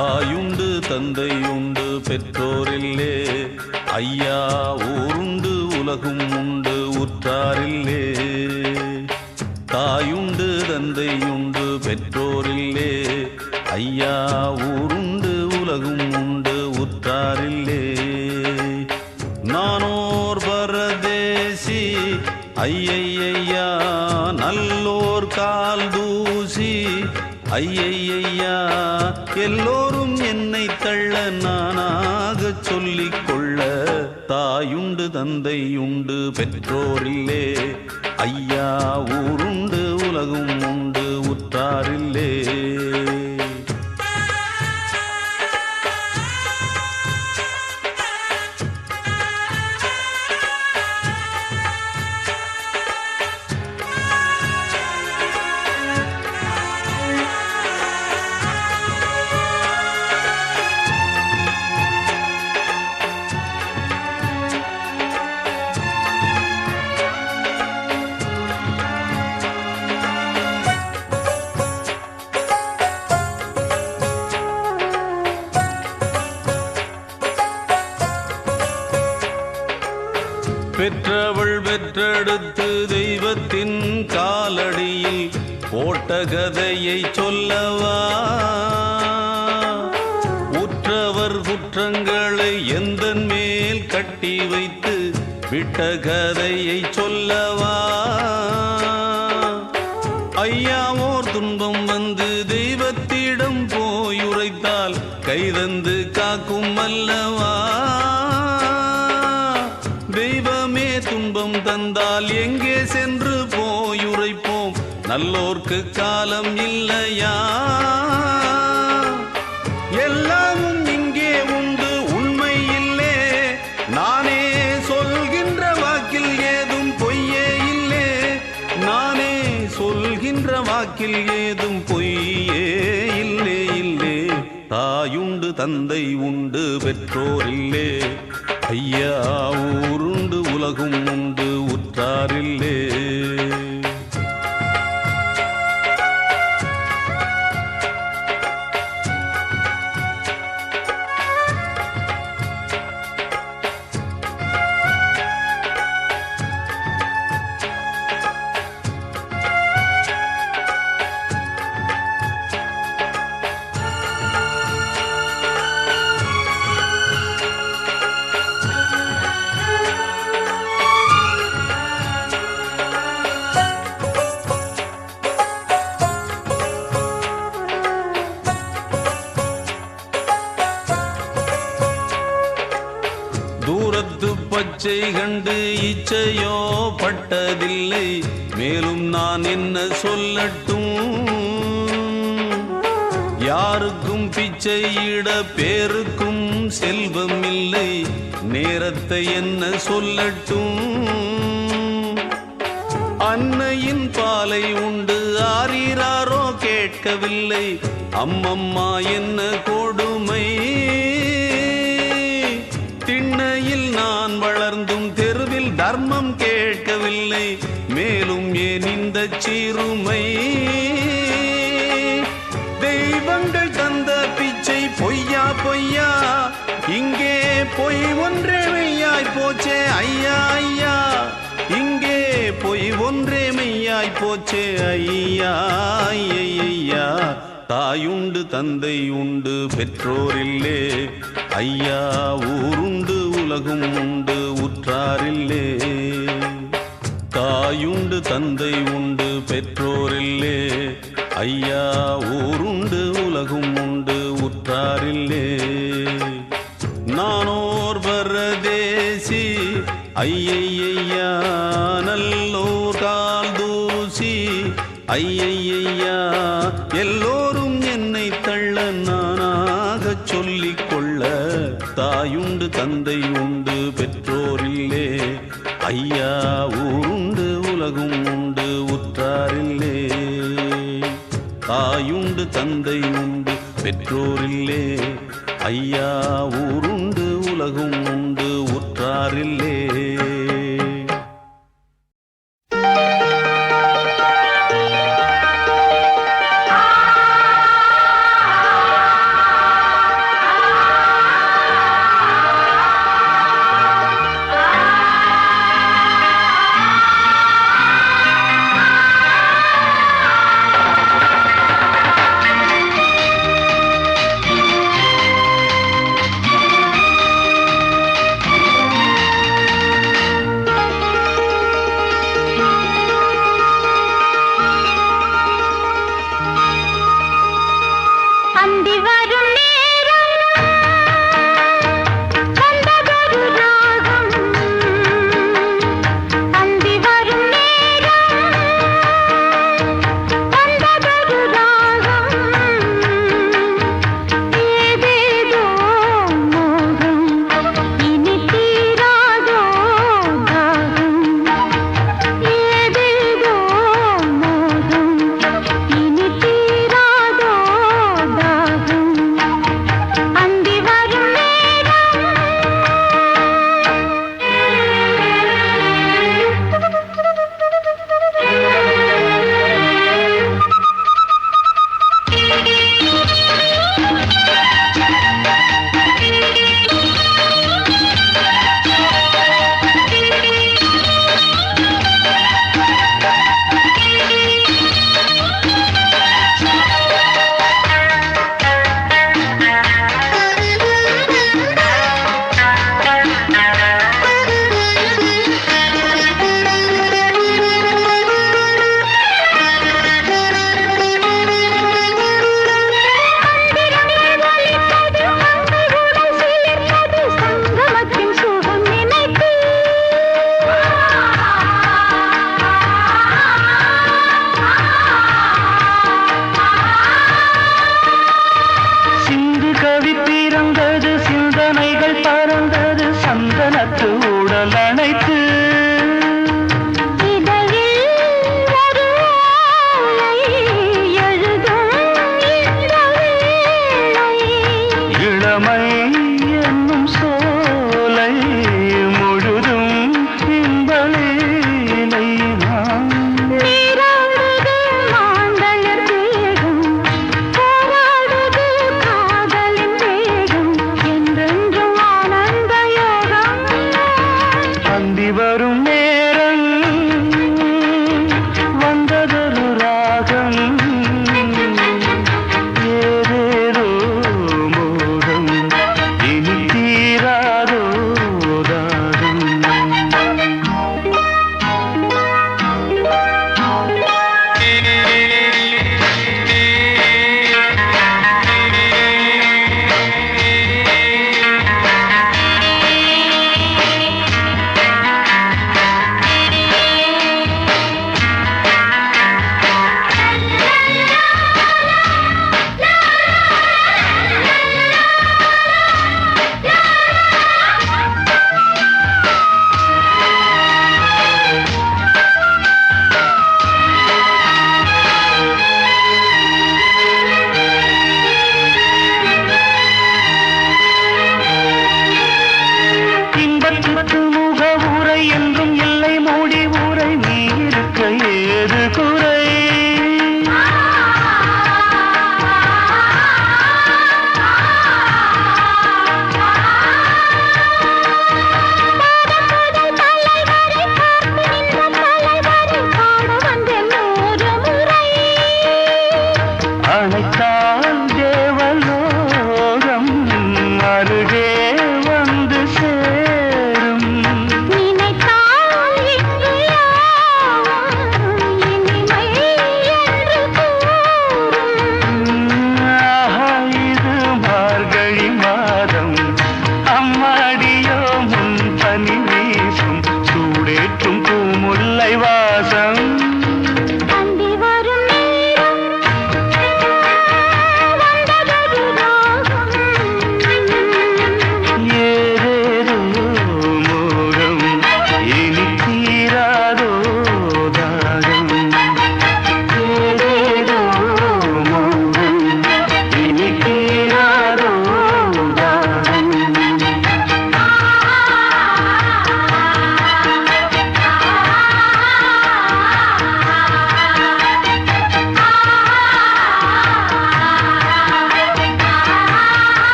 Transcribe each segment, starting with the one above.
தாயுண்டு தந்தையுண்டு பெற்றோரில்லே, ஐயா ஊருண்டு உலகும் உண்டு உற்றாரில்லே. தாயுண்டு தந்தையுண்டு பெற்றோரில்லே, ஐயா ஊருண்டு உலகும் உண்டு உற்றாரில்லே. நானோர் பரதேசி ஐயையா, நல்லோர் கால் தூசி ஐயையா, எல்லோரும் என்னை தள்ள நானாக சொல்லிக் கொள்ள. தாயுண்டு தந்தையுண்டு பெற்றோரில்லே, ஐயா ஊருண்டு உலகும் உண்டு உற்றாரில்லே. பெற்றவள் பெற்றெடுத்து தெய்வத்தின் காலடியில் போட்ட கதையை சொல்லவா, உற்றவர் குற்றங்களை எந்தன் மேல் கட்டி வைத்து விட்ட கதையை சொல்லவா. ஐயாவோர் துன்பம் வந்து தெய்வத்திடம் போயுரைத்தால் கைதந்து காக்கும் அல்லவா. தெய்வமே துன்பம் தந்தால் எங்கே சென்று போயுரைப்போம், நல்லோர்க்கு காலம் இல்லையா. எல்லாமும் இங்கே உண்டு உண்மை இல்லே, நானே சொல்கின்ற வாக்கில் ஏதும் பொய்யே இல்லே. நானே சொல்கின்ற வாக்கில் ஏதும் பொய்யே இல்லே இல்லே. தாயுண்டு தந்தை உண்டு பெற்றோரில்லே, ஐயா ஊருண்டு உலகும் உண்டு உற்றாரில்லே. தூரத்து பச்சை கண்டு இச்சையோ பட்டதில்லை, மேலும் நான் என்ன சொல்லட்டும். யாருக்கும் பிச்சையிட பேருக்கும் செல்வம் இல்லை, நேரத்தை என்ன சொல்லட்டும். அன்னையின் பாலை உண்டு ஆரீராரோ கேட்கவில்லை, அம்மம்மா என்ன கொடுமை. திண்ணையில் நான் வளர்ந்தும் தெருவில் தர்மம் கேட்கவில்லை, மேலும் ஏன் இந்த சிறுமை. தெய்வங்கள் தந்த பிச்சை பொய்யா பொய்யா, இங்கே பொய் ஒன்றே மெய்யாய் போச்சே ஐயா ஐயா. இங்கே பொய் ஒன்றே மெய்யாய் போச்சே ஐயா ஐயா. தாயுண்டு தந்தை உண்டு பெற்றோரில்லே, ஐயா ஊருண்டு உலகும் உண்டு உற்றாரில்லே. தாயுண்டு தந்தை உண்டு பெற்றோரில்லே, ஐயா ஊருண்டு உலகும் உண்டு உற்றாரில்லே. நானோர் பரதேசி ஐயையா, நல்லோர் கால் தூசி ஐயையா, எல்லோரும் என்னை தள்ள நானாக சொல்லிக் கொள்ள. தாயுண்டு தந்தை உண்டு பெற்றோரில்லே, ஐயா ஊருண்டு உலகும் உண்டு உற்றாரில்லே. தாயுண்டு தந்தை உண்டு பெற்றோரில்லே, ஐயா ஊருண்டு உலகும் உண்டு உற்றாரில்லே.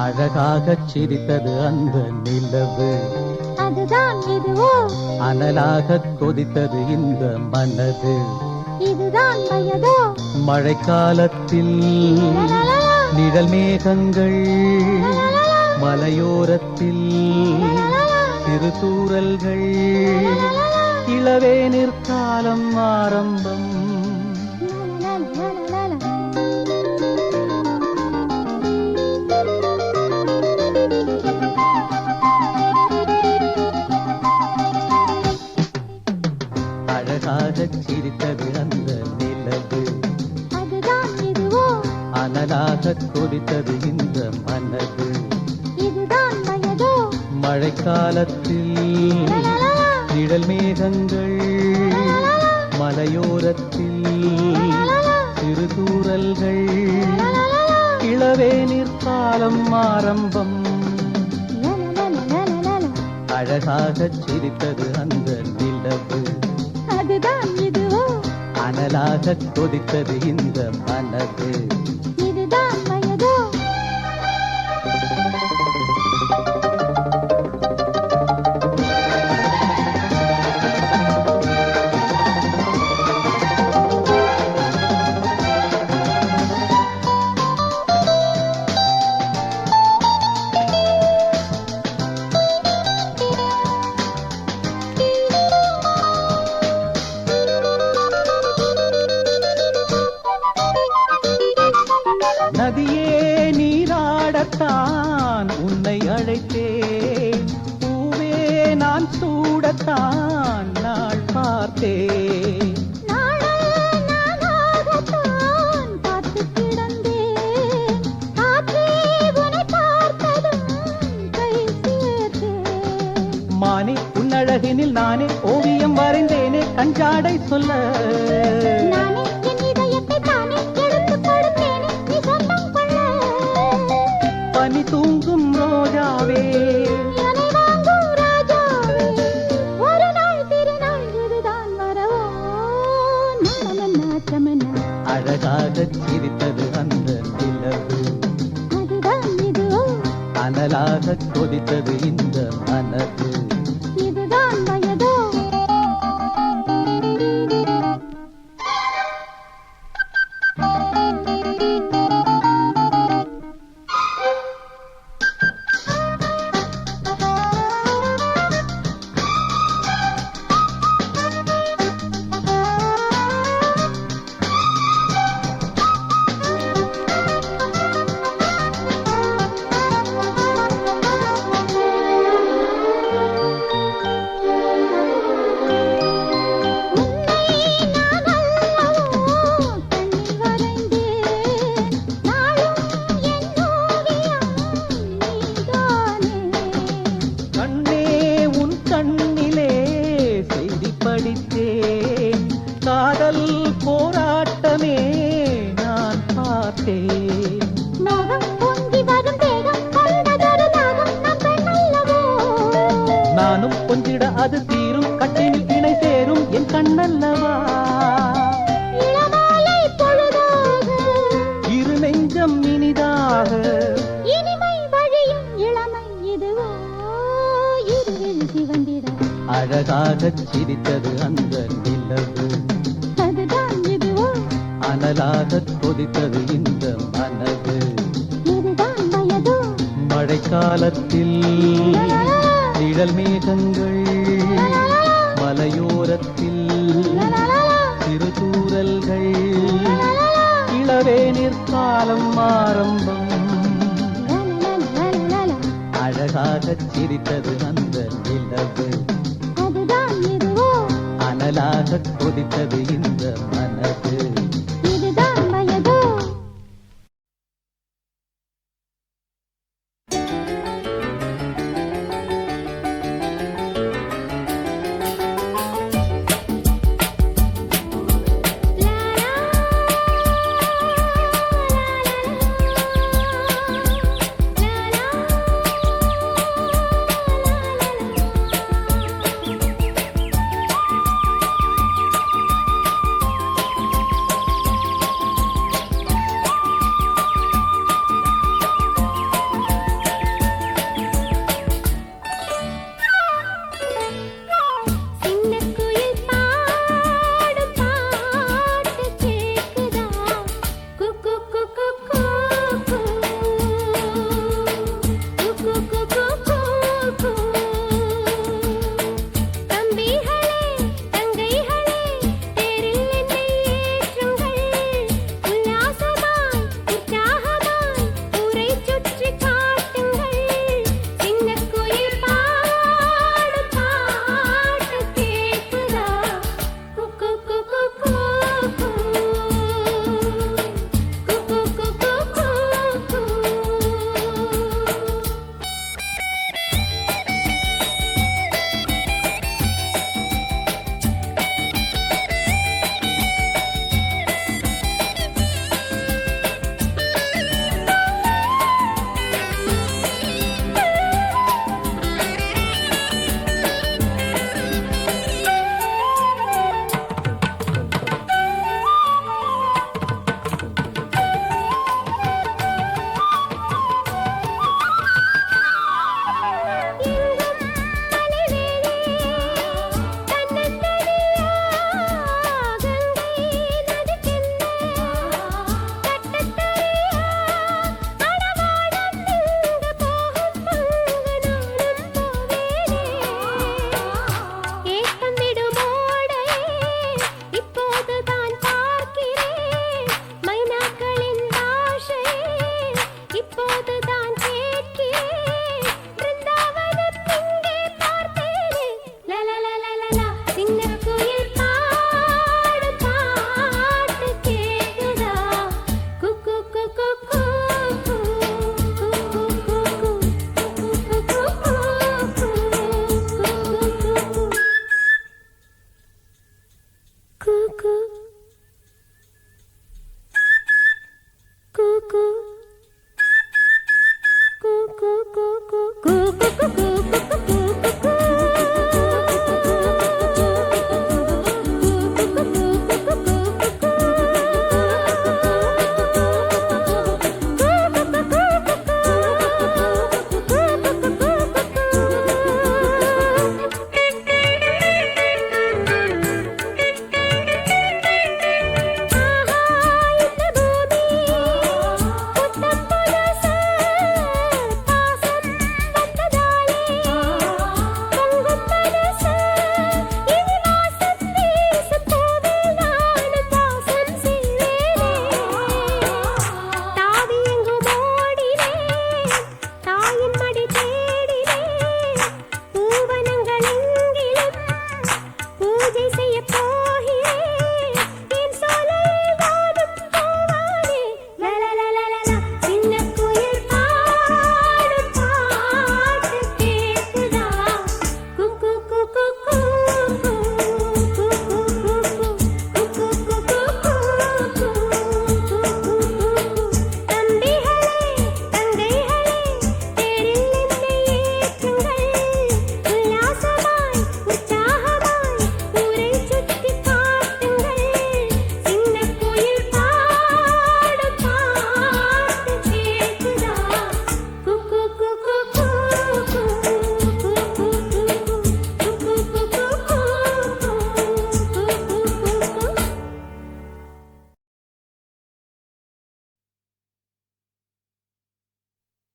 அழகாகச் சிரித்தது அந்த நிலவு, அதுதான் இதுவோ? அனலாகக் கொதித்தது இந்த மனது, இதுதான் வயதோ? மழைக்காலத்தில் நிழல் மேகங்கள், மலையோரத்தில் சிறு தூறல்கள், இளவேனிற் காலம் ஆரம்பம். அழகாகச் சிரித்தது அந்த நிலவு, அதுதான் இதுவோ? அனலாகக் கொதித்தது இந்த மனது, இதுதான் வயதோ? மழைக்காலத்தில் நிழல் மேகங்கள், மலையோரத்தில் சிறு தூறல்கள், இளவேனிற் காலம் ஆரம்பம். அழகாகச் சிரித்தது அந்த நிலவு, அதுதான் இதுவோ? அனலாகக் கொதித்தது இந்த மனது, இதுதான் வயதோ? நதியே நீராடத்தான் உன்னை அழைத்தேன், பூவே நான் சூடத்தான் நாள் பார்த்தேன். நானாகத்தான் காத்து கிடந்தேன், காற்றே உன்னை பார்த்ததும் கை சேர்த்தேன். மானே உன்னழகினில் நானே ஓவியம் வரைந்தேனே, கஞ்சாடை சொல்ல நானே என் இதயத்தை தானே எடுத்துக் கொடுத்தேனே, நீ சொந்தம் கொள்ள. பனி தூங்கும் ரோஜாவே, என்னை வாங்கும் ராஜாவே, ஒரு நாள் திருநாள் இதுதான் வரவோ? நாணமென்ன அச்சமென்ன, அழகாகச் சிரித்தது அந்த நிலவு, அதுதான் இதுவோ? அனலாகக் கொதித்தது இந்த மனது, இதுதான் வயதோ? கண்ணே உன் கண்ணிலே செய்தி படித்தேன், காதல் போராட்டமே நான் பார்த்தேன். நானும் கொஞ்சிட அது தீரும், கட்டினில் இணை சேரும் என் கண்ணல்லவா. இரு நெஞ்சம் இனிதாக, அழகாகச் சிரித்தது அந்த நிலவு, அதுதான் இதுவோ? அனலாகக் கொதித்தது இந்த மனது, இதுதான் வயதோ? மழைக்காலத்தில் நிழல் மேகங்கள், மலையோரத்தில் சிறு தூறல்கள், இளவேனிற் காலம் ஆரம்பம். அழகாகச் சிரித்தது அந்த நிலவு, அதுதான் இதுவோ? அனலாகக் கொதித்தது இந்த மனது, இதுதான் வயதோ?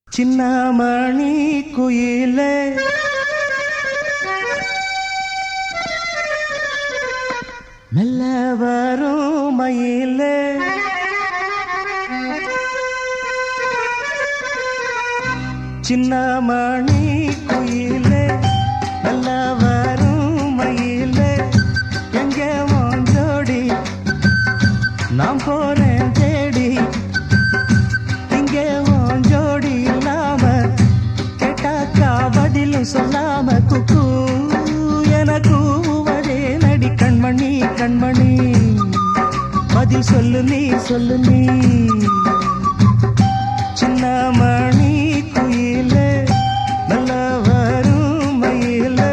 சின்னமணி குயிலே மெல்ல வரும் மயிலே சின்னமணி குயிலே மெல்ல வரும் மயிலே எங்கே மோஞ்சோடி நாம் போறேன் தேடி இங்கே மோஞ்சோடி இல்லாம கேட்டாக்கா பதிலும் சொல்லாம குக்கு என கூவதே நடி கண்மணி கண்மணி பதில் சொல்லு நீ சின்னமணி குயிலே நல்ல வரும் மயிலே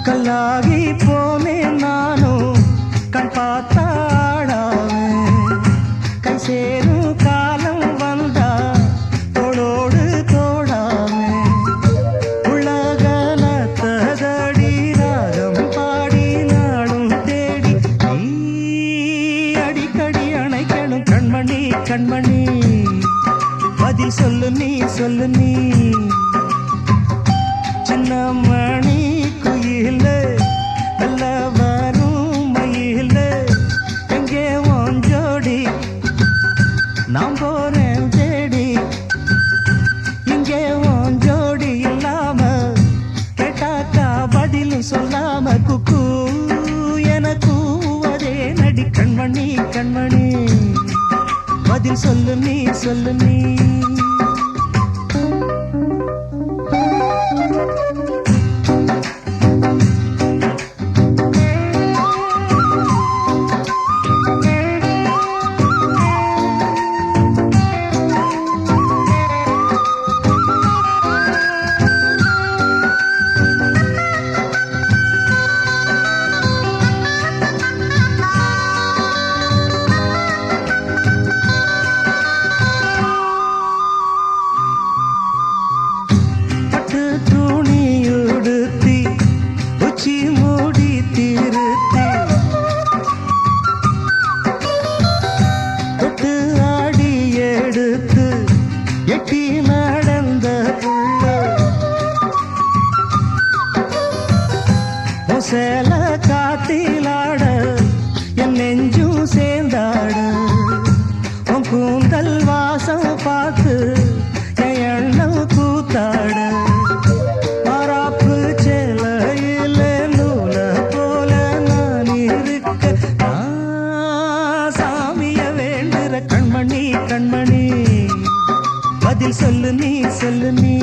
கல்லாகி போனேன் நானும் கண் பார்த்தாடாவே கை சேரும் காலம் வந்தா தோளோடு தோடாமே உலகல தகடி ராகம் பாடி நாடும் தேடி நீ அடிக்கடி அணைக்கணும் கண்மணி கண்மணி பதில் சொல்லு நீ சின்னமணி குயிலே நல்ல வரும் மயிலே எங்கே ஓஞ்சோடி நாம் போறேன் தேடி இங்கே ஓஞ்சோடி இல்லாம கேட்டாக்கா பதிலும் சொல்லாம குக்கு என கூவதே நடி கண்மணி கண்மணி பதில் சொல்லு நீ சேல காத்திலாட என் நெஞ்சும் சேர்ந்தாட உன் கூந்தல் வாசம் பார்த்து என் எண்ணம் கூத்தாட மாறாப்பு சேலையில நூல போல நான் இருக்க நான் சாமிய வேண்டுற கண்மணி கண்மணி பதில் சொல்லு நீ சொல்லு நீ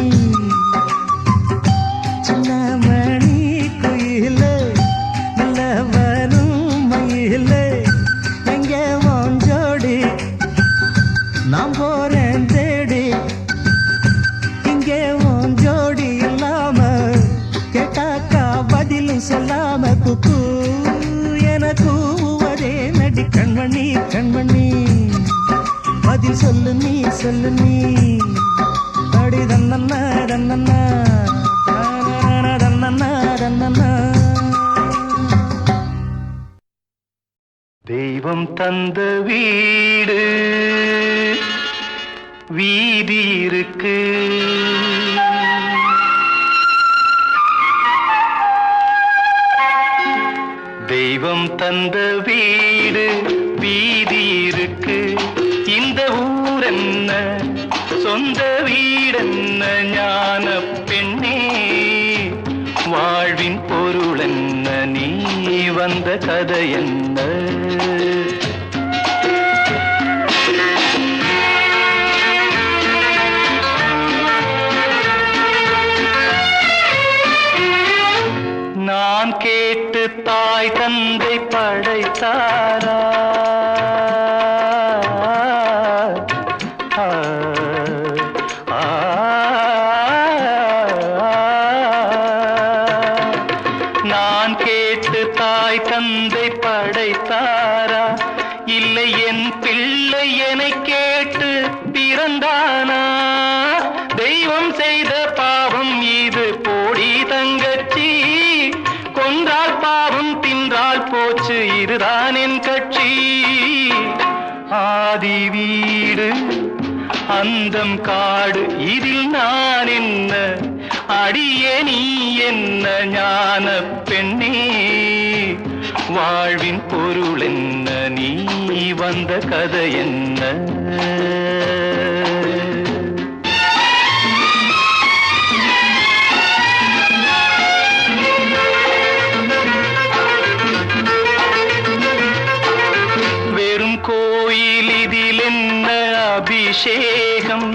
சின்ன மணி குயில நல்ல வரும் மயில எங்க வாஞ்சோடி நான் போறேன் தேடி இங்கே வாஞ்சோடி இல்லாம கேட்டாக்கா பதிலும் சொல்லாம குக்கு என கூவதே நடி கண்மணி கண்மணி பதில் சொல்லு நீ சொல்லு நீ அடி தன்னன்னா தன்னன்னா தன்னன்னா தன்னன்னா தெய்வம் தந்த வீடு வீதி இருக்கு தெய்வம் தந்த வீடு வீதி இருக்கு இந்த ஊர் என்ன சொந்த வீடென்ன ஞான பெண்ணே வாழ்வின் பொருள் என்ன நீ வந்த கதை என்ன நான் கேட்டு தாய் தந்தை படைத்தாரா நான் கேட்டு தாய் தந்தை படைத்தாரா இல்லை என் பிள்ளை என்னை கேட்டு பிறந்தானா தெய்வம் செய்த பாவம் இது போடி தங்கச்சி கொன்றால் பாவம் தின்றால் போச்சு இதுதான் என் கட்சி ஆதி வீடு அந்தம் காடு இதில் நான் என்ன அடியே நீ என்ன ஞான பெண்ணே வாழ்வின் பொருள் என்ன நீ வந்த கதை என்ன வெறும் கோயில் இதில் என்ன அபிஷேகம்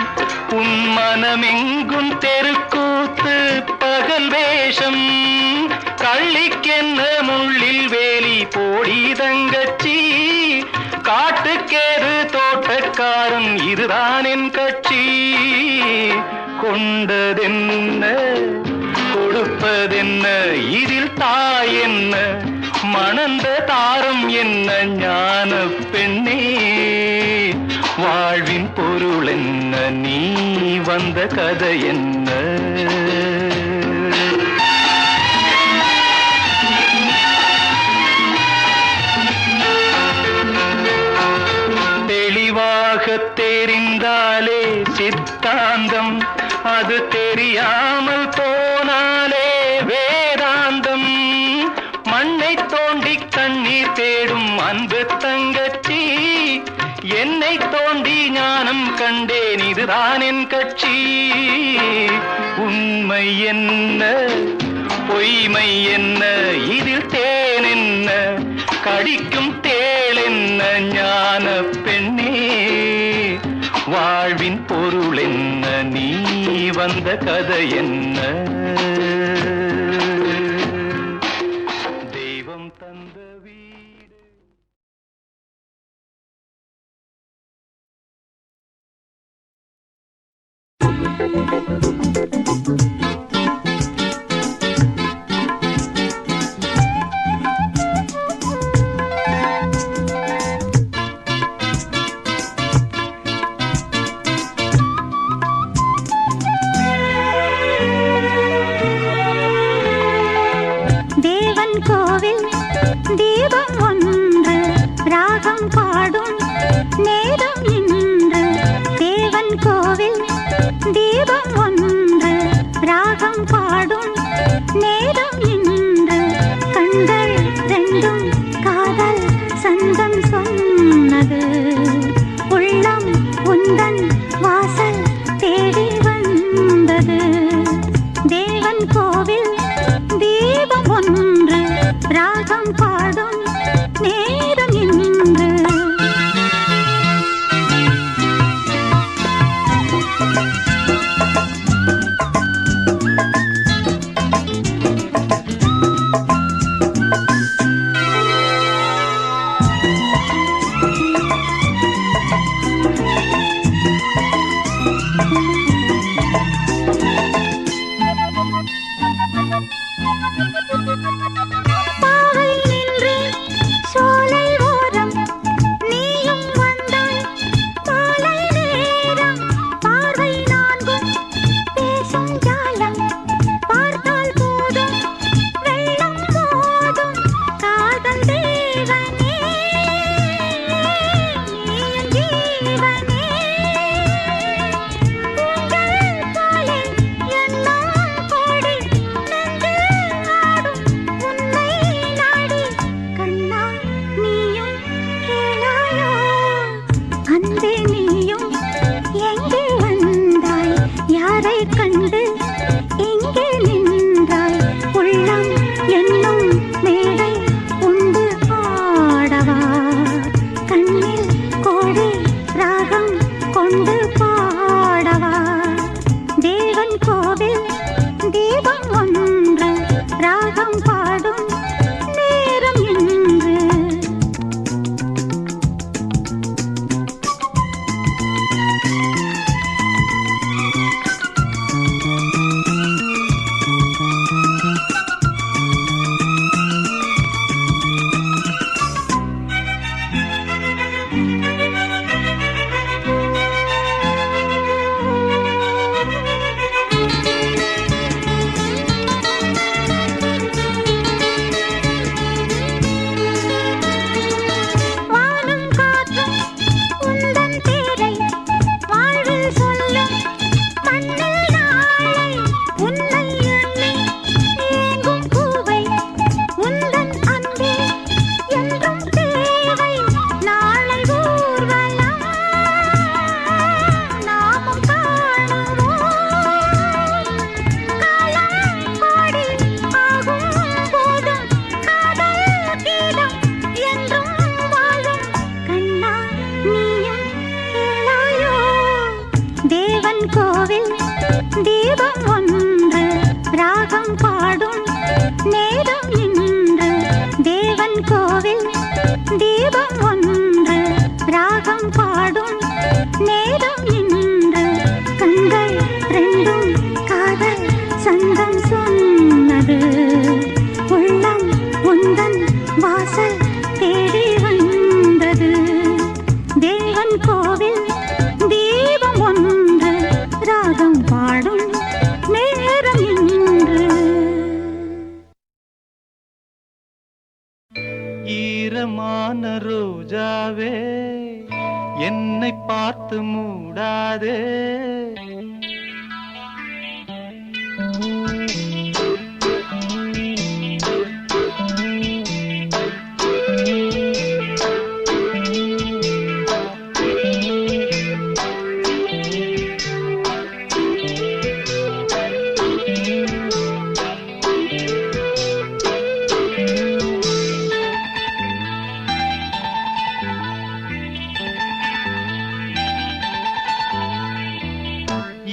உன் மனமெங்கும் தெருக்கூத்து பகல் வேஷம் கள்ளிக்கென்ன முள்ளில் வேலி போடி தங்கச்சி காட்டுக்கேது தோட்டக்காரன் இதுதான் என் கட்சி கொண்டதென்ன கொடுப்பதென்ன இதில் தாய் என்ன மணந்த தாரம் என்ன ஞான பெண்ணே வாழ்வின் பொருள் என்ன நீ வந்த கதை என்ன தெளிவாக தெரிந்தாலே சித்தாந்தம் அது தெரியாமல் போனாலே வேதாந்தம் மண்ணை தோண்டி கண்ணீர் தேடும் அன்பு தங்கச்சி என்னை தோண்டி ஞானம் கண்டேன் இதுதான் என் கட்சி உண்மை என்ன பொய்மை என்ன இதில் தேன் என்ன கடிக்கும் தேள் என்ன ஞான பெண்ணே வாழ்வின் பொருள் என்ன நீ வந்த கதை என்ன தெய்வம் தந்த வீடு கோவில் தீபம் ஒன்று ராகம் பாடும் நேரம் இன்று தேவன் கோவில் தீபம் ஒன்று ராகம் பாடும் நேரம் இன்று கண் கண்டு எங்கே நின்றாய் உள்ளம் என்னும் மேடை உண்டு ஆடவா கண்ணில் கோடி ராகம் கொண்டு பாடவா தேவன் கோவில் தீபம் ஒன்று ராகம் பாடும் நேரம் என்று வானம் காற்றும் உந்தன் பேரை வாழ்வில் சொல்லும் கண்ணில் நாளை உன்னை எண்ணி ஏங்கும் பூவை உந்தன் அன்பே என்றும் தேவை நாளை ஊர்வலம் நாமும் காணுவோம் காலம் கோடி ஆகும் போதும் காதல் கீதம் என்றும் வாழும் கண்ணா நீயும் கேளாயோ தேவன் கோவில் தீபம் ஒன்று ராகம் பாடும் நேரம் இன்று தேவன் கோவில் தீபம் ஒன்று ராகம் பாடும் நேரம் இன்று கண்கள் ரெண்டும் காதல் சந்தம் சொன்னது உள்ளம் உந்தன் வாசல் தேடி வந்தது தேவன் கோவில் தீபம் ஒன்று ராகம் பாடும் நேரம் இன்று ஈரமான ரோஜாவே என்னை பார்த்து மூடாதே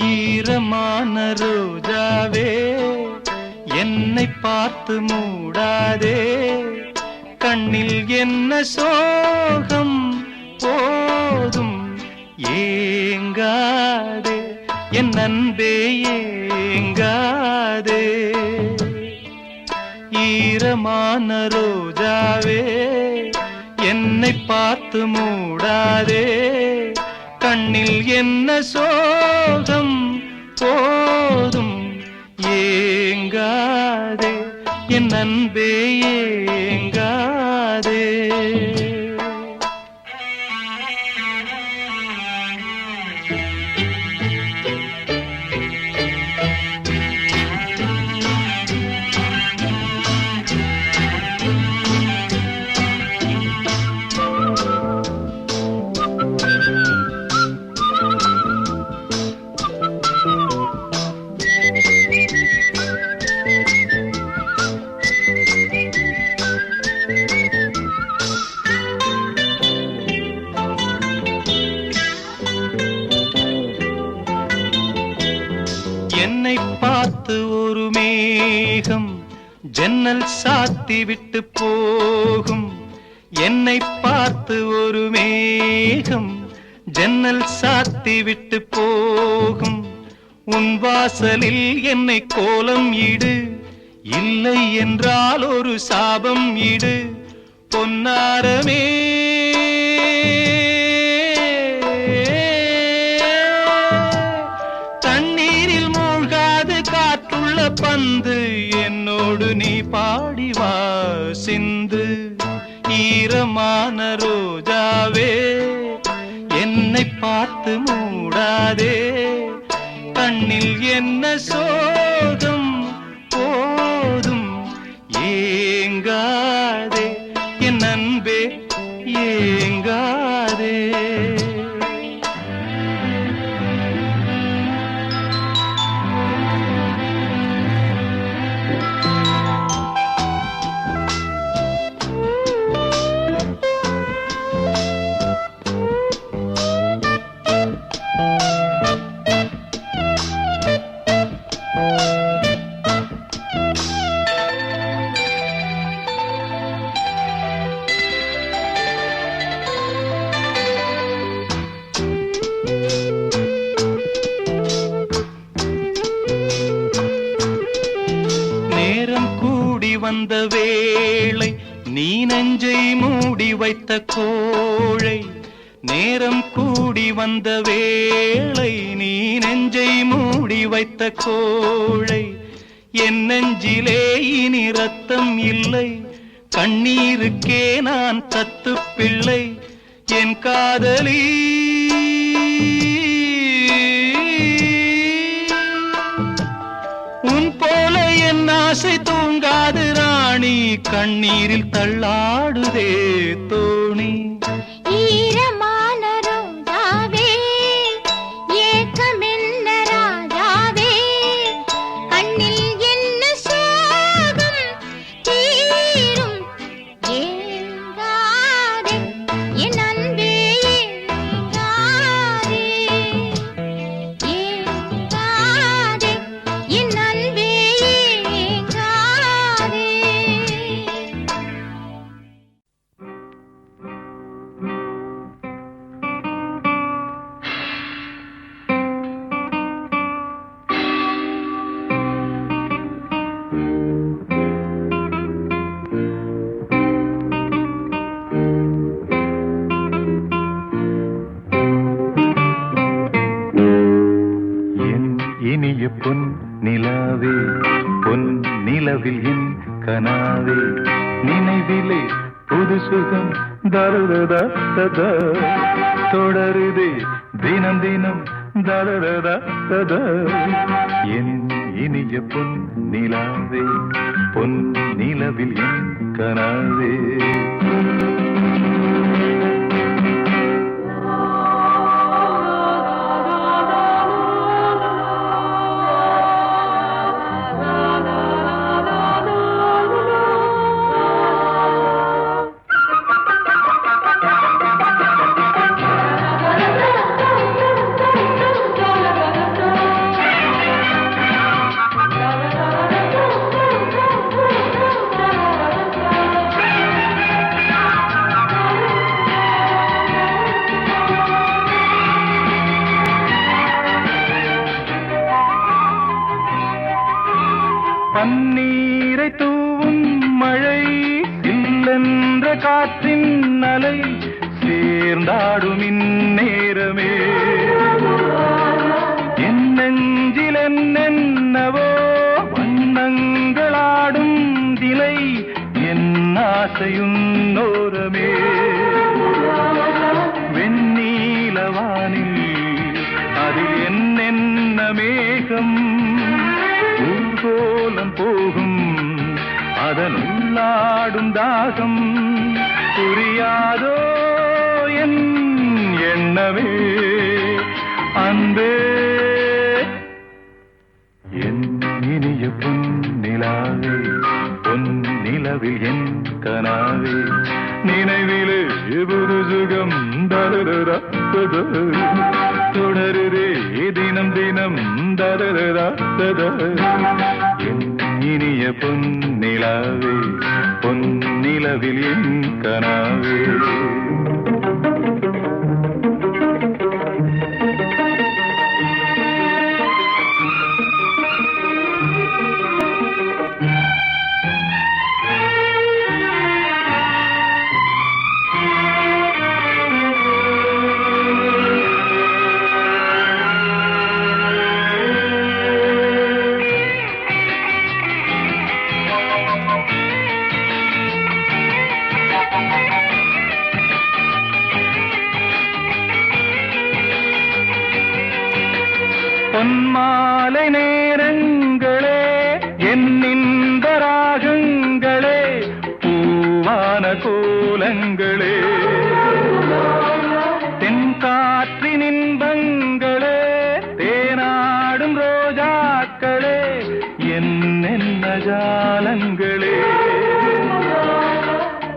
ஈரமான ரோஜாவே என்னை பார்த்து மூடாதே கண்ணில் என்ன சோகம் போதும் ஏங்காதே என் அன்பே ஏங்காதே ஈரமான ரோஜாவே என்னை பார்த்து மூடாதே கண்ணில் என்ன சோகம் போதும் ஏங்காதே என் அன்பே ஏங்காதே என்னை பார்த்து ஒரு மேகம் ஜன்னல் சாத்தி விட்டு போகும் என்னை பார்த்து ஒரு மேகம் ஜன்னல் சாத்தி விட்டு போகும் உன் வாசலில் என்னை கோலம் இடு இல்லை என்றால் ஒரு சாபம் இடு பொன்னாரமே தண்ணீரில் மூழ்காது காற்றுள்ள பந்து என்னோடு நீ பாடி வா சிந்து ஈரமான ரோஜாவே என்னை பார்த்து மூடாதே கண்ணில் என்ன சோகம் போதும் ஏங்காதே என் அன்பே ஏங்காதே வந்த வேளை நீ நெஞ்சை மூடி வைத்த கோழை. நேரம் கூடி வந்த வேளை நீ நெஞ்சை மூடி வைத்த கோழை. என் நெஞ்சிலே இனி ரத்தம் இல்லை, கண்ணீருக்கே நான் தத்து பிள்ளை. என் காதலி உன் போல என் ஆசை தூங்காது ராணி, கண்ணீரில் தள்ளாடுதே தோணி. ஈரமான ரோஜாவே, ஏக்கமென்ன ராஜாவே, கண்ணில் என்ன சோகம் தீரும் ஏங்காதே, என் அன்பே ஏங்காதே, ஏங்காதே, என் அன்பே ஏங்காதே. என் இனிய பொன் நிலாவே, பொன் நிலவில் என் கனாவே, நினைவிலே புது சுகம் தருதா தொடருதே தினம் தினம் தருதா. என் இனிய பொன் நிலாவே, பொன் நிலவில் என் கனாவே. பன்னீரை தூவும் மழை, சில்லென்ற காற்றின் அலை, சேர்ந்தாடும் இந்நேரமே என் நெஞ்சில் என்னென்னவோ வண்ணங்களாடும் திலை, என் ஆசையும் நோரமே. வெண்ணீலவானில் அதில் என்னென்ன மேகம் ஊர்கோலம் போகும், அதனுள்ளாடும் தாகம் புரியாதோ என் எண்ணமே அன்பே. என் இனிய பொன் நிலாவே, பொன் நிலவில் என் கனாவே, நினைவிலே புது சுகம் தருதா தொடருதே தினம் தினம் தருதா. என் இனிய பொன் நிலாவே, பொன் நிலவில் என் கனாவே. பொன்மாலை நேரங்களே, என்னிந்த ராகங்களே, பூவான கோலங்களே, தென்காற்றின் இன்பங்களே, தேனாடும் ரோஜாக்களே, என்னென்ன ஜாலங்களே,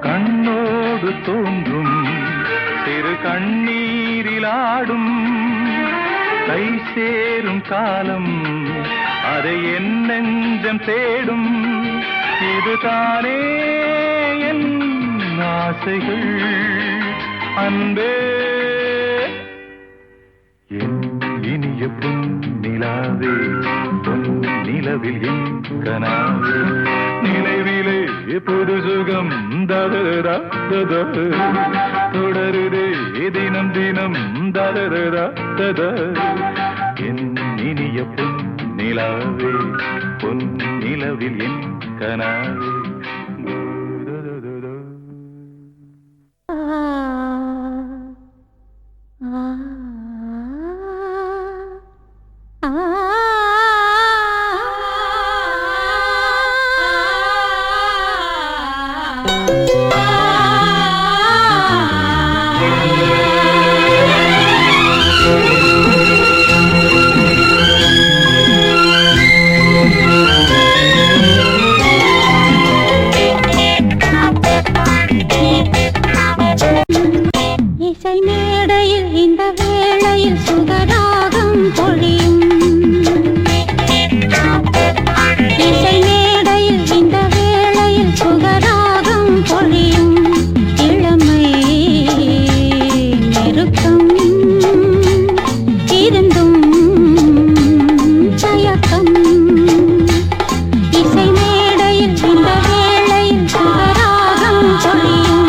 கண்ணோடு தோன்றும் சிறு கண்ணீரிலாடும் கை சேரும் காலம், அதை என் நெஞ்சம் தேடும். இதுதானே என் ஆசைகள் அன்பே. என் இனிய பொன் நிலாவே, பொன் நிலவில் என் கனாவே, நினைவிலே புது சுகம் தரரா தத தொடருதே தினம் தினம் தரரா தத என் இனிய பொன் நிலாவே பொன் நிலவில் என் கனாவே இசை மேடையில் இந்த வேளையில் சுகராகம் பொழியும் இசை மேடையில் இந்த வேளையில் சுகராகம் பொழியும் இளமை நெருக்கம் இருந்தும் தயக்கம் இசை மேடையில் இந்த வேளையில் சுகராகம் பொழியும்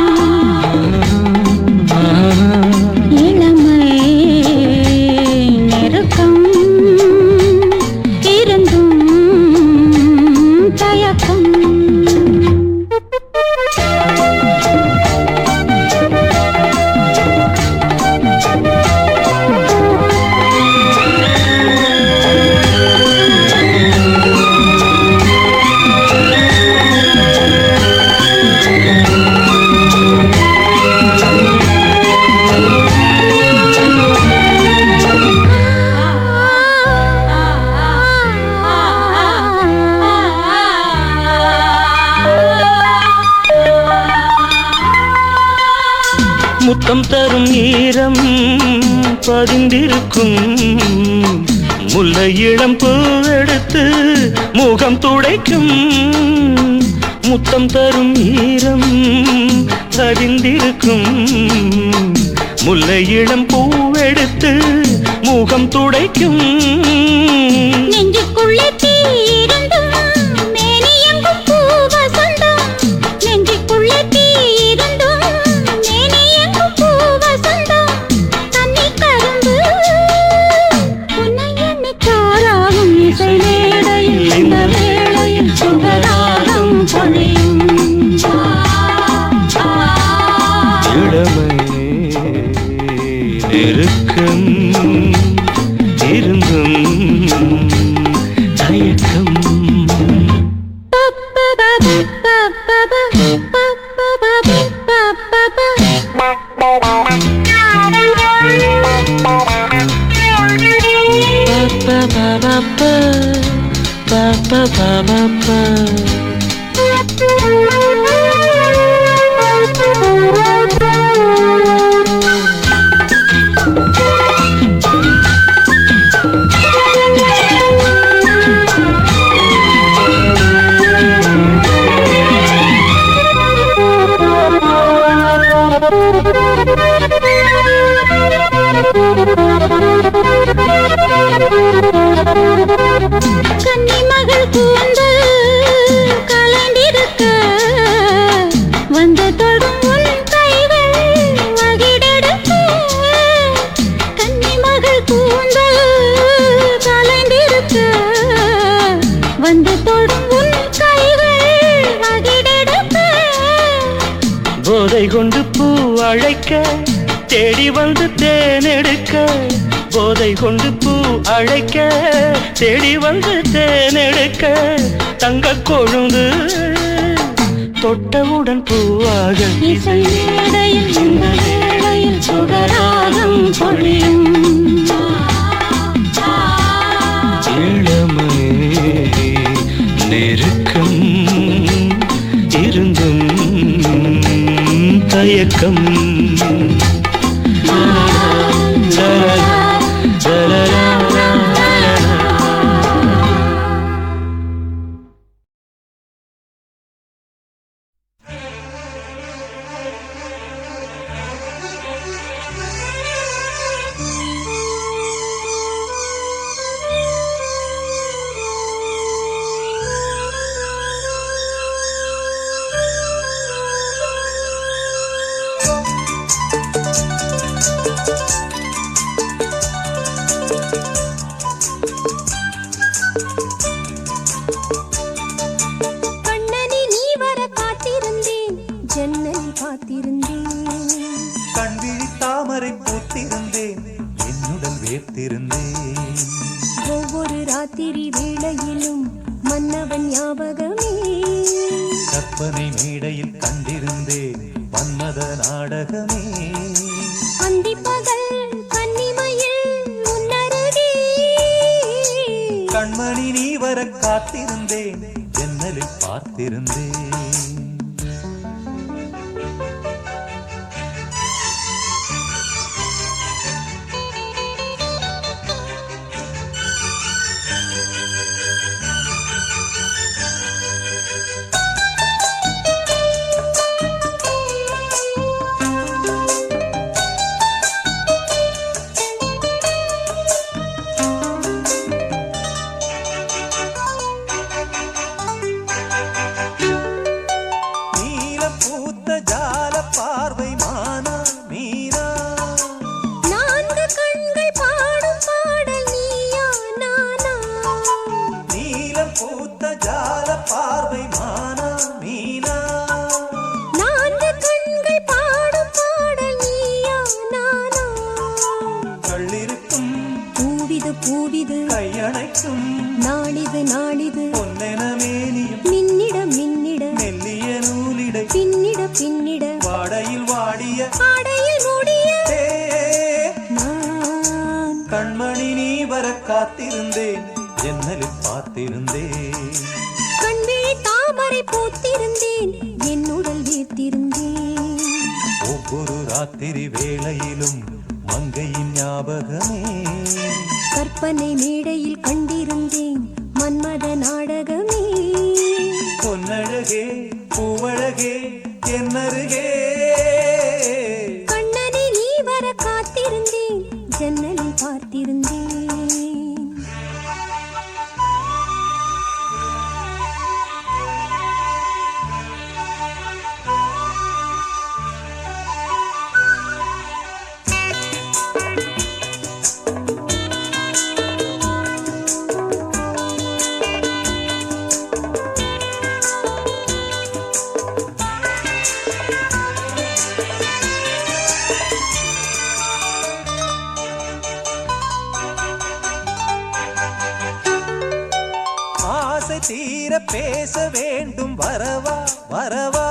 இளமை நெருக்கம் இருந்தும் தயக்கம் முத்தம் தரும் ஈரம் பதிந்திருக்கும் முல்லை இளம் பூவெடுத்து முகம் துடைக்கும் முத்தம் தரும் ஈரம் பதிந்திருக்கும் முல்லை இளம் பூவெடுத்து முகம் துடைக்கும் நெஞ்சுக்குள்ளே தீ இருந்தும் மேனி எங்கும் பூ வசந்தம் நெஞ்சுக்குள்ளே தீ இருந்தும் மேனி எங்கும் பூ வசந்தம் தண்ணி கரும்பு உன்னை எண்ணி சாராகும் இசை மேடையில் இந்த வேளையில் சுகராகம் பொழியும் இளமை நெருக்கம் இருந்தும் தயக்கம் கன்னிமகள் கூந்தல் கலண்டிருக்க வந்து தொடும் உன் கைகள் வகிடெடுக்க கன்னிமகள் கூந்தல் கலண்டிருக்க வந்து தொடும் உன் கைகள் வகிடெடுக்க போதை கொண்டு பூ அழைக்க தேடி வந்து தேனெடுக்க போதை கொண்டு பூ அழைக்க தேடி வந்து தேனெடுக்க தங்க கொழுந்து தொட்டவுடன் பூவாக இசை மேடையில் இந்த வேளையில் சுகராகம் பொழியும் இளமை நெருக்கம் இருந்தும் தயக்கம் கண்ணனி நீ வர காத்திருந்தேன் ஜன்னலில் பார்த்திருந்தேன் கண்விழி தாமரை பூத்திருந்தேன் என்னுடல் வேர்த்திருந்தேன் ஒவ்வொரு ராத்திரி வேளையிலும் மன்னவன் ஞாபகமே கற்பனை மேடையில் கண்டிருந்தேன் மன்மத நாடகமே அந்திப்பகல் கன்னிமையில் முன்னருகே கண்மணி நீ வர காத்திருந்தேன் ஜன்னலில் பார்த்திருந்தேன் நாளிது நாளிது பொன்னென மேனியும் மின்னிட மின்னிட மெல்லிய நூலிடை பின்னிட பின்னிட வாடையில் வாடிய ஆடையில் மூடிய நான் கண்மணி நீ வர காத்திருந்தேன் ஜன்னலில் பார்த்திருந்தேன் கண்விழி தாமரை பூத்திருந்தேன் என்னுடல் வீர்த்திருந்தேன் ஒவ்வொரு ராத்திரி வேளையிலும் மங்கையின் ஞாபகமே கற்பனை மேடையில் கண்டிருந்தேன் மன்மத நாடகமே பொன்னழகே பூவழகே என்னருகே கண்ணனி நீ வர காத்திருந்தேன் ஜன்னலில் பார்த்திருந்தேன் தீர பேச வேண்டும் வரவா வரவா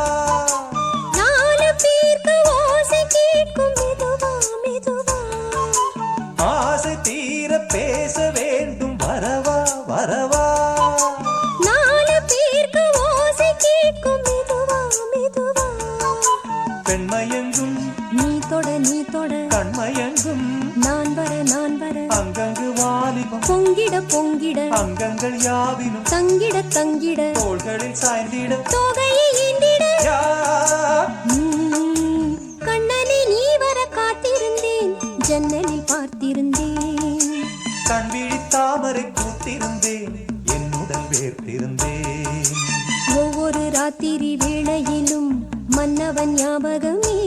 நாலு பேருக்கு ஓசை கேட்கும் மெதுவா மெதுவா ஆசை தீர பேச வேண்டும் வரவா வரவா நாலு பேருக்கு ஓசை கேட்கும் மெதுவா மெதுவா பெண்மயங்கும் நீ தொட கண்மயங்கும் நான் வர அங்கங்கு வாலிபம் பொங்கிட பொங்கிட அங்கங்கள் யாவினும் தங்கிட தங்கிட தோள்களில் சாய்ந்திட தோகையை ஈண்டிட யா கண்ணனி நீ வர காத்திருந்தேன் ஜன்னலில் பார்த்திருந்தேன் கண்விழி தாமரை பூத்திருந்தேன் என்னுடல் வேர்த்திருந்தேன் ஒவ்வொரு ராத்திரி வேளையிலும் மன்னவன் ஞாபகமே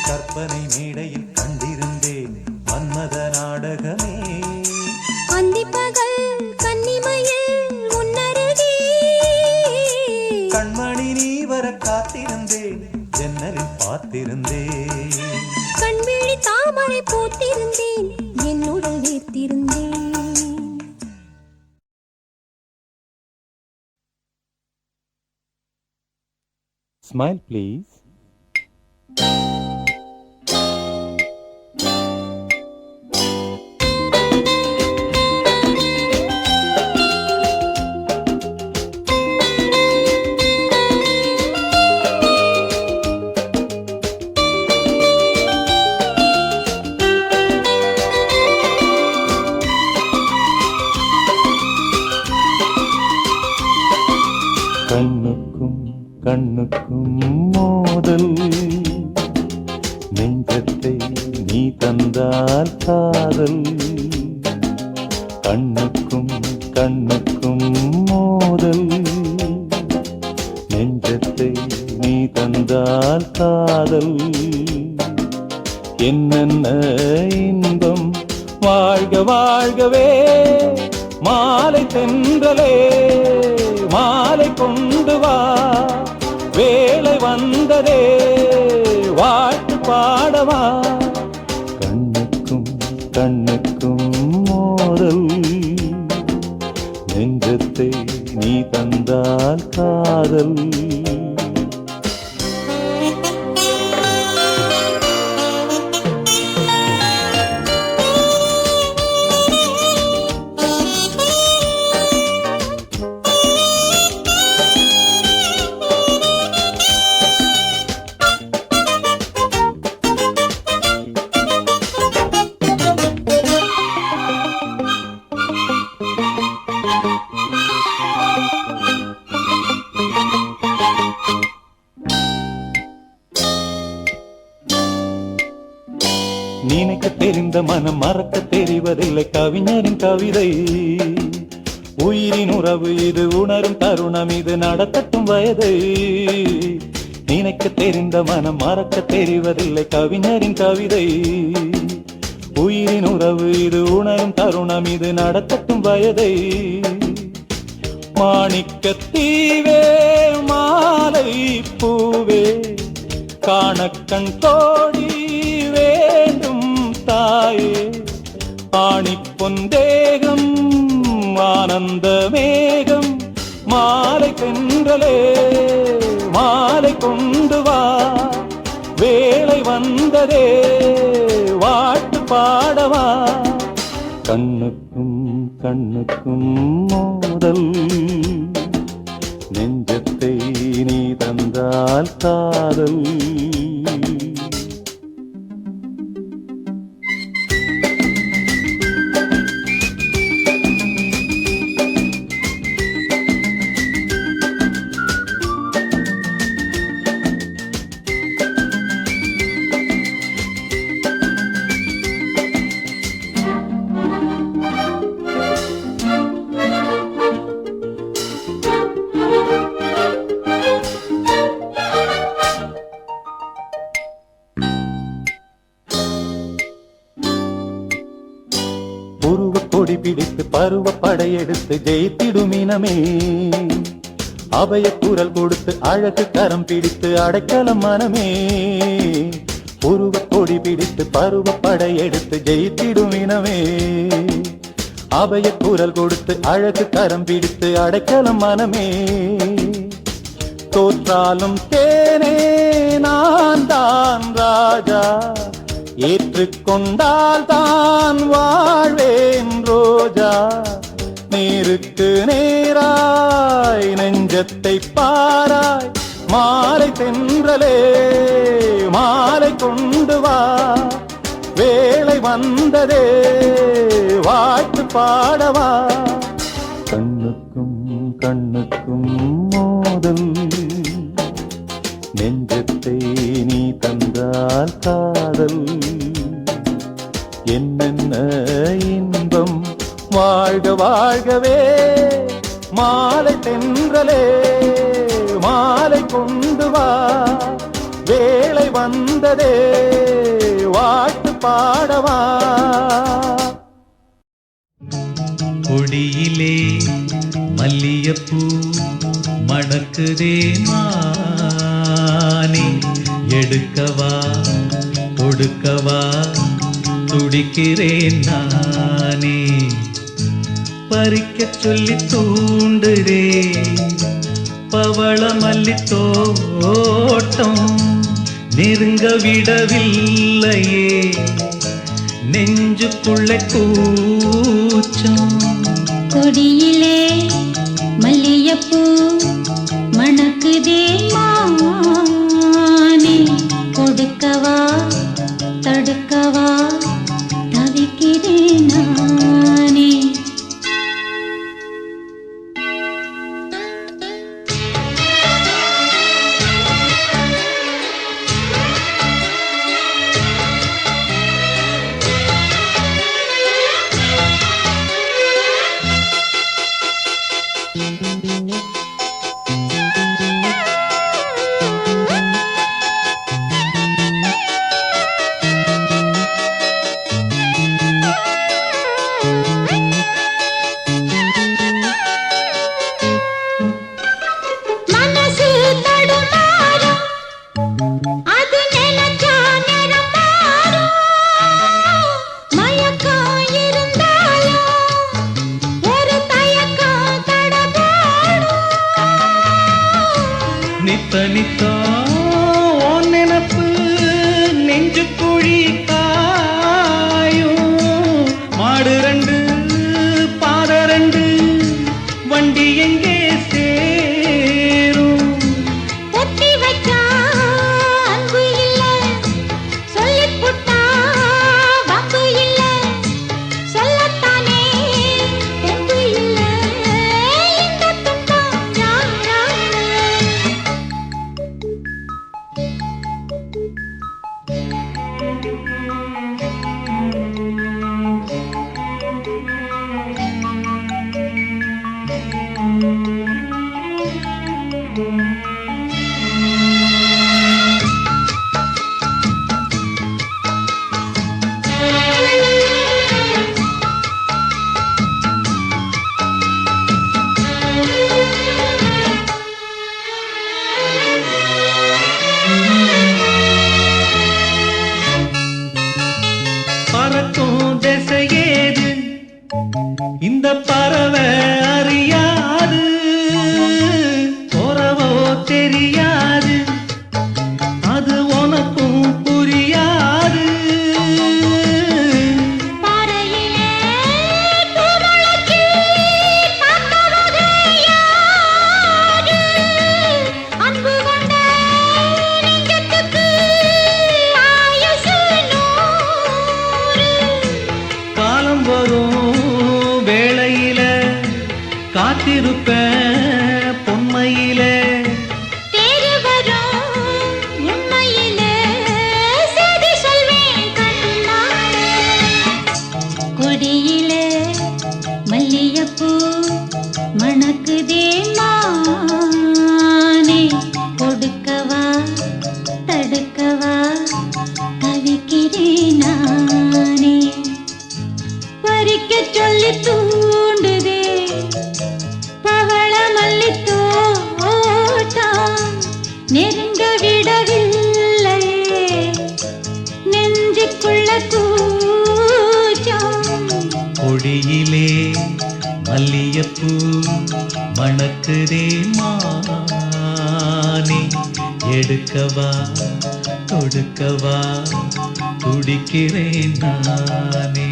கற்பனை மேடையில் கண்டிருந்தேன் மன்மத நாடகமே அந்திப்பகல் கன்னிமையில் முன்னருகே கண்மணி நீ வர காத்திருந்தேன் ஜன்னலில் பார்த்திருந்தேன் கண்விழி தாமரை பூத்திருந்தேன் என்னுடல் வீர்த்திருந்தேன் Smile, please. கண்ணுக்கும் கண்ணுக்கும் மோதல் நெஞ்சத்தை நீ தந்தால் காதல் கண்ணுக்கும் கண்ணுக்கும் மோதல் நெஞ்சத்தை நீ தந்தால் காதல் என்னென்ன இன்பம் வாழ்க வாழ்கவே மாலை தென் தென்றலே மாலை கொண்டு வா வேளை வந்ததே வாழ்த்து பாடவா கண்ணுக்கும் கண்ணுக்கும் மோதல் நெஞ்சத்தை நீ தந்தால் காதல் நினைக்க தெரிந்த மனம் மறக்க தெரிவதில்லை கவிஞரின் கவிதை உயிரின் உறவு இது உணரும் தருணம் இது நடத்தட்டும் வயதை நினைக்க தெரிந்த மனம் மறக்க தெரிவதில்லை கவிஞரின் கவிதை உயிரின் உறவு இது உணரும் தருணம் இது நடத்தட்டும் வயதை மாணிக்கத் தீவே மாலை பூவே காணக்கண் தோடி வேண்டும் தாயே ஆணிப்பொந்தேகம் ஆனந்த மேகம் மாலை தென்றலே மாலை கொண்டு வா வேளை வந்ததே வாழ்த்து பாடவா கண்ணுக்கும் கண்ணுக்கும் மோதல் நெஞ்சத்தை நீ தந்தால் காதல் கொடி பிடித்து பருவ படையெடுத்து ஜெயித்திடும் இனமே அபய குரல் கொடுத்து அழகு கரம் பிடித்து அடைக்கலம் மனமே உருவ கொடி பிடித்து பருவ படையெடுத்து ஜெயித்திடும் இனமே அபய குரல் கொடுத்து அழகு கரம் பிடித்து அடைக்கலம் மனமே தோற்றாலும் தேனே நான் தான் ராஜா ஏற்றுக்கொண்டால் தான் வாழ்வேன் ரோஜா நேருக்கு நேராய் நெஞ்சத்தை பாராய் மாலை தென்றலே மாலை கொண்டு வா வேளை வந்ததே வாழ்த்து பாடவா கண்ணுக்கும் கண்ணுக்கும் மோதல் நெஞ்சத்தை நீ தந்தால் காதல் என்னென்ன இன்பம் வாழ்க வாழ்கவே மாலை தென்றலே மாலை கொண்டு வா வேளை வந்ததே வாழ்த்து பாடவா கொடியிலே மல்லியப்பூ மணக்குதே மானே எடுக்கவா கொடுக்கவா துடிக்கிறேன் நானே பறிக்க சொல்லி தூண்டுதே பவள மல்லி தோட்டம் நெருங்க விடவில்லையே நெஞ்சுக்குள்ள கூச்சம் கொடியிலே மல்லியப்பூ மணக்குதே மானே கொடுக்கவா தடுக்கவா தவிக்கிறேன் நானே தனித்தான் உன் நினப்பு நெஞ்சு குழி காயும் மாடு ரெண்டு பாத ரெண்டு வண்டி எங்கே சேரும் ஒத்தி வச்சா அன்பு இல்ல சொல்லிப் புட்டா வம்பு இல்ல சொல்லத்தானே தெம்பு இல்ல இந்த துன்பம் யாரால பறக்கும் திசையேது இந்த பறவை அறியாது போறவோ தெரியாது அது உனக்கும் புரியாது பாறையிலே தூரலுக்கு பார்த்தவது யாரு அன்பு கொண்ட நெஞ்சத்துக்கு ஆயுசு 100 காலம் வரும் வேளையில காத்திருப்பேன் பொன்மையிலே தேடி வரும் உண்மையிலே செய்தி சொல்வேன் கண்ணாலே கொடியிலே மல்லிகைப்பூ மணக்குதே மானே கொடுக்கவா தடுக்கவா தவிக்கிறேன் நானே பறிக்க சொல்லி தூண்டுதே பவள மல்லித்தோட்டம் நெருங்க விடவில்லையே நெஞ்சுக்குள்ள கூச்சம் கொடியிலே மல்லியப்பூ மணக்குதே மானே எடுக்கவா தொடுக்கவா துடிக்கிறேன் நானே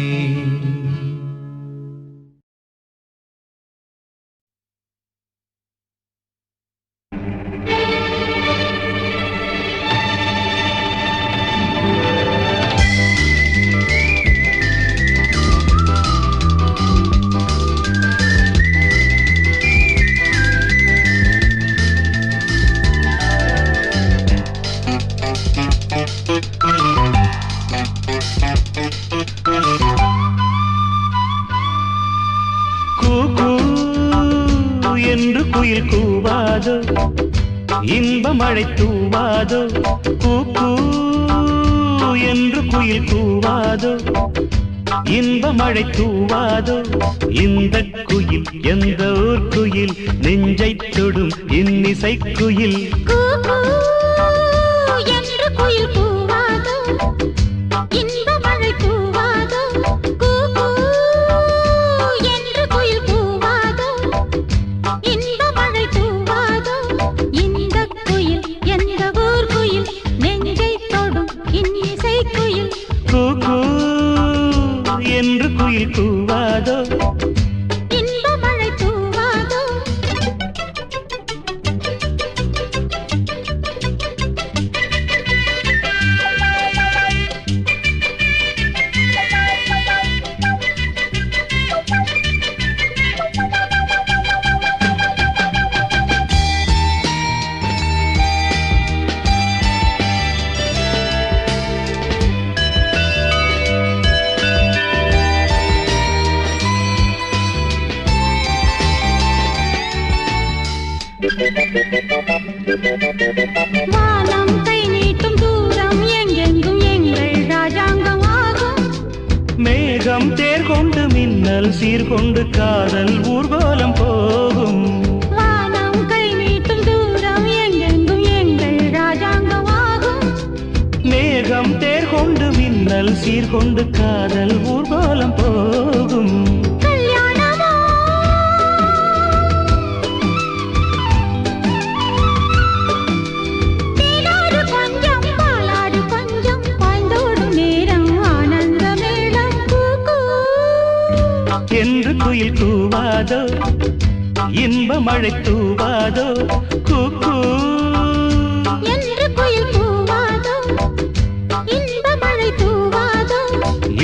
என்று குயில் கூவாதோ இன்ப மழை தூவாதோ கூ என்று குயில் கூவாதோ இன்ப மழை தூவாதோ இந்த குயில் எந்த ஊர் குயில் நெஞ்சை தொடும் இன்னிசை குயில் என்று குயில் கூவாதோ இன்ப மழை தூவாதோ என்று குயில் கூவாதோ இன்ப மழை தூவாதோ இந்த குயில் எந்த ஊர் குயில் நெஞ்சை தொடும் இன்னிசை குயில் என்று குயில் கூவாதோ இன்ப மழை தூவாதோ வானம் கை நீட்டும் தூரம் எங்கெங்கும் எங்கள் ராஜாங்கம் ஆகும் மேகம் தேர் கொண்டு மின்னல் சீர்கொண்டு காதல் ஊர்வலம் போகும் வானம் கை நீட்டும் தூரம் எங்கெங்கும் எங்கள் ராஜாங்கம் ஆகும் மேகம் தேர் கொண்டு மின்னல் சீர்கொண்டு காதல் ஊர்வலம் போகும் இன்ப மழை தூவாதோ கூக்கூ என்று குயில் கூவாதோ இன்ப மழை தூவாதோ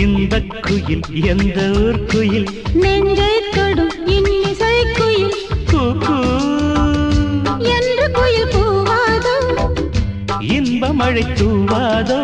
இந்த குயில் எந்த ஊர் குயில் நெஞ்சை தொடும் இன்னிசை குயில் கூக்கூ என்று குயில் கூவாதோ இன்ப மழை தூவாதோ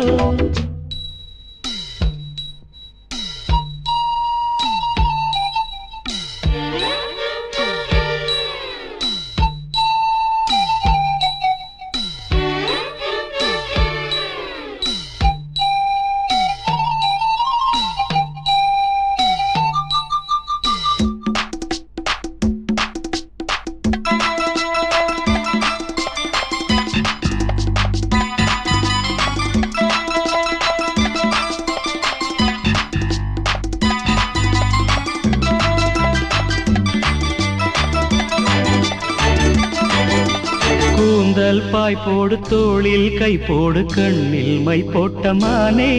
கூந்தல் பாய் போடு தோளில் கை போடு கண்ணில் மை போட்ட மானே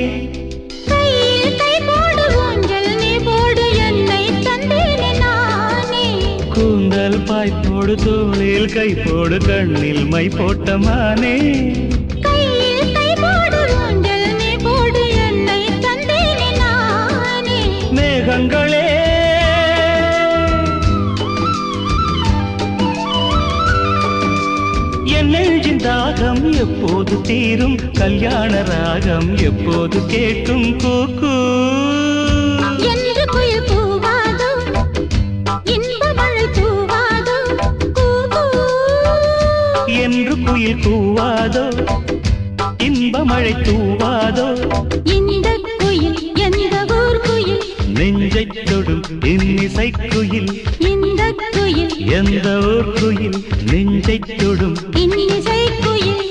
கையில் கை போடு ஊஞ்சல் நீ போடு என்னை தந்தேனே நானே கூந்தல் பாய் போடு தோளில் கை போடு கண்ணில் மை போட்ட மானே கையில் கை போடு ஊஞ்சல் நீ போடு என்னை தந்தேனே நானே மேகங்களே என் நெஞ்சின் தாகம் எப்போது தீரும் கல்யாண ராகம் எப்போது கேட்கும் கூக்கூ என்று குயில் கூவாதோ இன்ப மழை தூவாதோ கூகூ என்று குயில் கூவாதோ இன்ப மழை தூவாதோ இந்த குயில் எந்த ஊர் குயில் நெஞ்சைத் தொடும் இன்னிசை குயில் இந்த குயில் எந்த ஊர் குயில் நெஞ்சைத் தொடும் இன்னிசை குயில்